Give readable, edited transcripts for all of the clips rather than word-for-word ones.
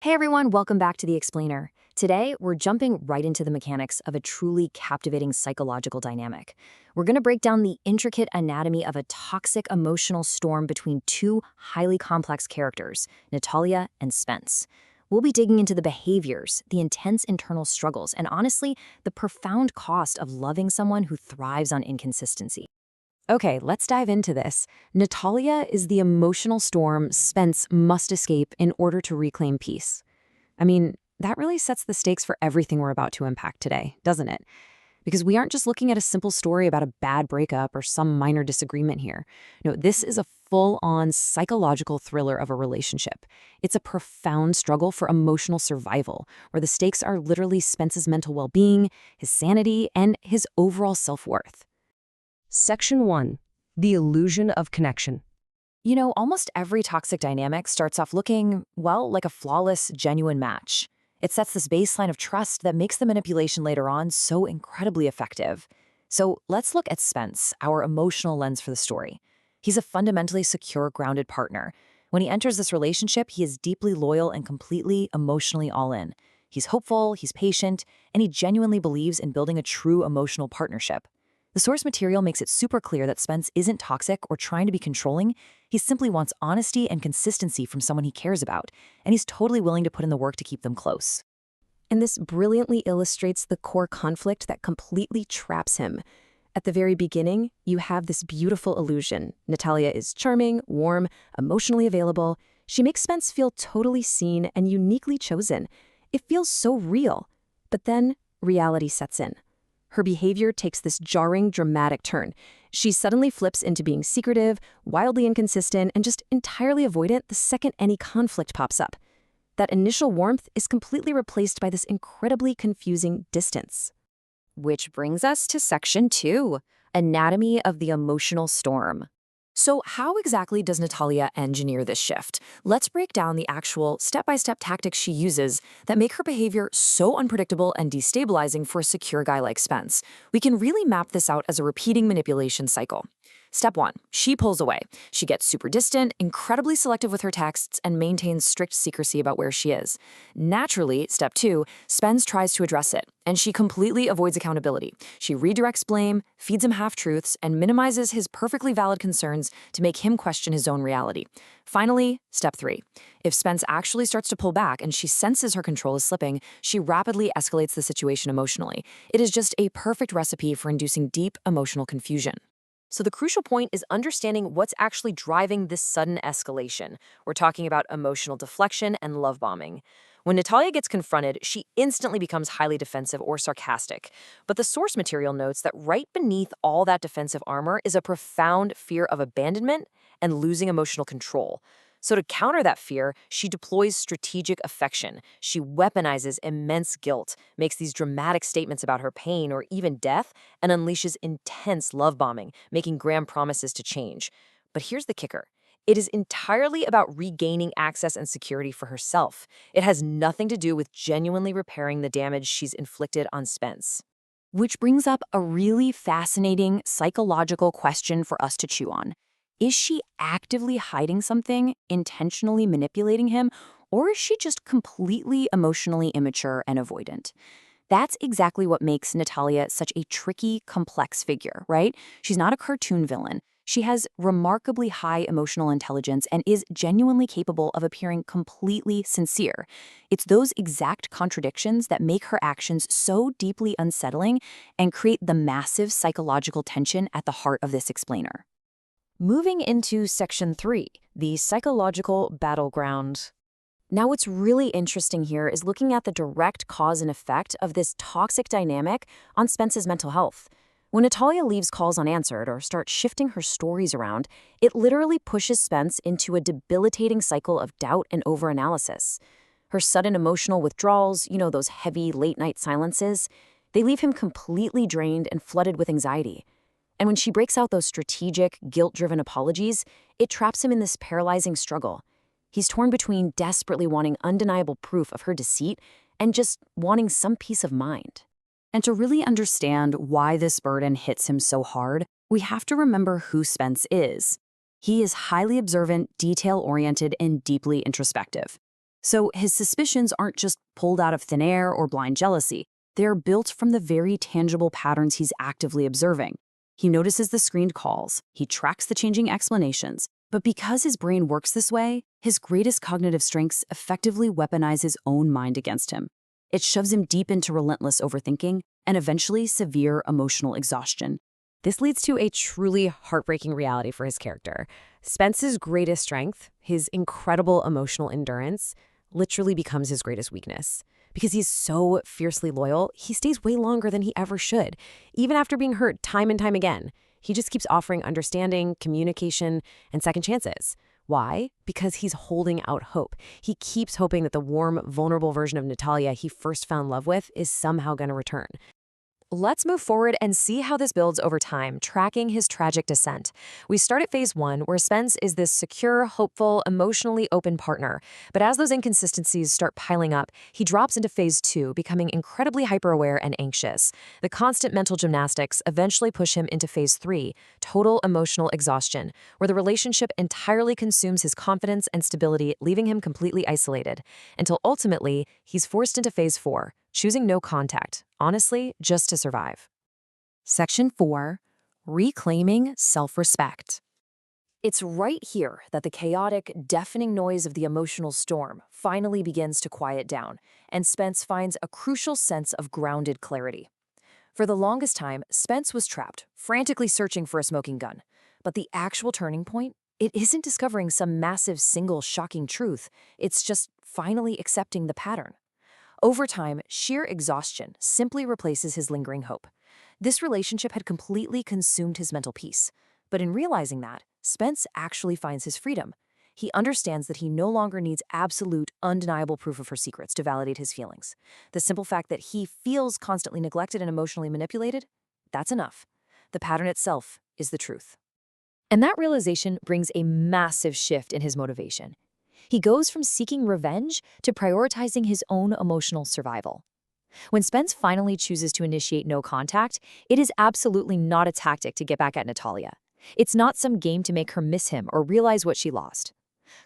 Hey everyone, welcome back to The Explainer. Today, we're jumping right into the mechanics of a truly captivating psychological dynamic. We're going to break down the intricate anatomy of a toxic emotional storm between two highly complex characters, Natalia and Spence. We'll be digging into the behaviors, the intense internal struggles, and honestly, the profound cost of loving someone who thrives on inconsistency. Okay, let's dive into this. Natalia is the emotional storm Spence must escape in order to reclaim peace. I mean, that really sets the stakes for everything we're about to unpack today, doesn't it? Because we aren't just looking at a simple story about a bad breakup or some minor disagreement here. No, this is a full-on psychological thriller of a relationship. It's a profound struggle for emotional survival, where the stakes are literally Spence's mental well-being, his sanity, and his overall self-worth. Section 1. The illusion of connection. You know, almost every toxic dynamic starts off looking, well, like a flawless, genuine match. It sets this baseline of trust that makes the manipulation later on so incredibly effective. So let's look at Spence, our emotional lens for the story. He's a fundamentally secure, grounded partner. When he enters this relationship, he is deeply loyal and completely emotionally all in. He's hopeful, he's patient, and he genuinely believes in building a true emotional partnership. The source material makes it super clear that Spence isn't toxic or trying to be controlling. He simply wants honesty and consistency from someone he cares about, and he's totally willing to put in the work to keep them close. And this brilliantly illustrates the core conflict that completely traps him. At the very beginning, you have this beautiful illusion. Natalia is charming, warm, emotionally available. She makes Spence feel totally seen and uniquely chosen. It feels so real. But then, reality sets in. Her behavior takes this jarring, dramatic turn. She suddenly flips into being secretive, wildly inconsistent, and just entirely avoidant the second any conflict pops up. That initial warmth is completely replaced by this incredibly confusing distance. Which brings us to Section 2, Anatomy of the Emotional Storm. So how exactly does Natalia engineer this shift? Let's break down the actual step-by-step tactics she uses that make her behavior so unpredictable and destabilizing for a secure guy like Spence. We can really map this out as a repeating manipulation cycle. Step 1, she pulls away. She gets super distant, incredibly selective with her texts, and maintains strict secrecy about where she is. Naturally, Step 2, Spence tries to address it, and she completely avoids accountability. She redirects blame, feeds him half-truths, and minimizes his perfectly valid concerns to make him question his own reality. Finally, Step 3, if Spence actually starts to pull back and she senses her control is slipping, she rapidly escalates the situation emotionally. It is just a perfect recipe for inducing deep emotional confusion. So the crucial point is understanding what's actually driving this sudden escalation. We're talking about emotional deflection and love bombing. When Natalia gets confronted, she instantly becomes highly defensive or sarcastic. But the source material notes that right beneath all that defensive armor is a profound fear of abandonment and losing emotional control. So to counter that fear, she deploys strategic affection. She weaponizes immense guilt, makes these dramatic statements about her pain or even death, and unleashes intense love bombing, making grand promises to change. But here's the kicker. It is entirely about regaining access and security for herself. It has nothing to do with genuinely repairing the damage she's inflicted on Spence. Which brings up a really fascinating psychological question for us to chew on. Is she actively hiding something, intentionally manipulating him, or is she just completely emotionally immature and avoidant? That's exactly what makes Natalia such a tricky, complex figure, right? She's not a cartoon villain. She has remarkably high emotional intelligence and is genuinely capable of appearing completely sincere. It's those exact contradictions that make her actions so deeply unsettling and create the massive psychological tension at the heart of this explainer. Moving into Section 3, the psychological battleground. Now, what's really interesting here is looking at the direct cause and effect of this toxic dynamic on Spence's mental health. When Natalia leaves calls unanswered or starts shifting her stories around, it literally pushes Spence into a debilitating cycle of doubt and overanalysis. Her sudden emotional withdrawals, those heavy late-night silences, they leave him completely drained and flooded with anxiety. And when she breaks out those strategic, guilt-driven apologies, it traps him in this paralyzing struggle. He's torn between desperately wanting undeniable proof of her deceit and just wanting some peace of mind. And to really understand why this burden hits him so hard, we have to remember who Spence is. He is highly observant, detail-oriented, and deeply introspective. So his suspicions aren't just pulled out of thin air or blind jealousy. They're built from the very tangible patterns he's actively observing. He notices the screened calls, he tracks the changing explanations, but because his brain works this way, his greatest cognitive strengths effectively weaponize his own mind against him. It shoves him deep into relentless overthinking and eventually severe emotional exhaustion. This leads to a truly heartbreaking reality for his character. Spence's greatest strength, his incredible emotional endurance, literally becomes his greatest weakness. Because he's so fiercely loyal, he stays way longer than he ever should, even after being hurt time and time again. He just keeps offering understanding, communication, and second chances. Why? Because he's holding out hope. He keeps hoping that the warm, vulnerable version of Natalia he first found love with is somehow going to return. Let's move forward and see how this builds over time, tracking his tragic descent. We start at phase 1, where Spence is this secure, hopeful, emotionally open partner. But as those inconsistencies start piling up, he drops into phase 2, becoming incredibly hyper-aware and anxious. The constant mental gymnastics eventually push him into phase 3, total emotional exhaustion, where the relationship entirely consumes his confidence and stability, leaving him completely isolated. Until ultimately, he's forced into phase 4, choosing no contact, honestly, just to survive. Section 4. Reclaiming self-respect. It's right here that the chaotic, deafening noise of the emotional storm finally begins to quiet down, and Spence finds a crucial sense of grounded clarity. For the longest time, Spence was trapped, frantically searching for a smoking gun. But the actual turning point? It isn't discovering some massive single shocking truth, it's just finally accepting the pattern. Over time, sheer exhaustion simply replaces his lingering hope. This relationship had completely consumed his mental peace. But in realizing that, Spence actually finds his freedom. He understands that he no longer needs absolute, undeniable proof of her secrets to validate his feelings. The simple fact that he feels constantly neglected and emotionally manipulated, that's enough. The pattern itself is the truth. And that realization brings a massive shift in his motivation. He goes from seeking revenge to prioritizing his own emotional survival. When Spence finally chooses to initiate no contact, it is absolutely not a tactic to get back at Natalia. It's not some game to make her miss him or realize what she lost.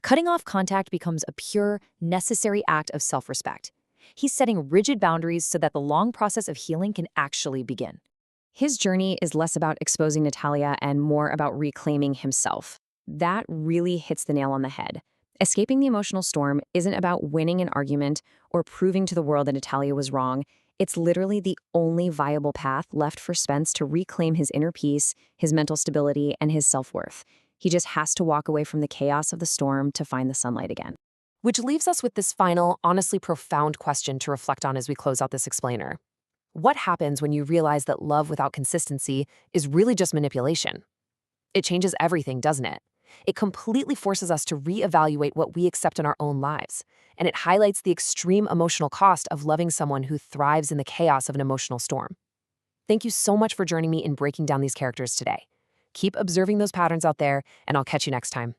Cutting off contact becomes a pure, necessary act of self-respect. He's setting rigid boundaries so that the long process of healing can actually begin. His journey is less about exposing Natalia and more about reclaiming himself. That really hits the nail on the head. Escaping the emotional storm isn't about winning an argument or proving to the world that Natalia was wrong. It's literally the only viable path left for Spence to reclaim his inner peace, his mental stability, and his self-worth. He just has to walk away from the chaos of the storm to find the sunlight again. Which leaves us with this final, honestly profound question to reflect on as we close out this explainer. What happens when you realize that love without consistency is really just manipulation? It changes everything, doesn't it? It completely forces us to reevaluate what we accept in our own lives, and it highlights the extreme emotional cost of loving someone who thrives in the chaos of an emotional storm. Thank you so much for joining me in breaking down these characters today. Keep observing those patterns out there, and I'll catch you next time.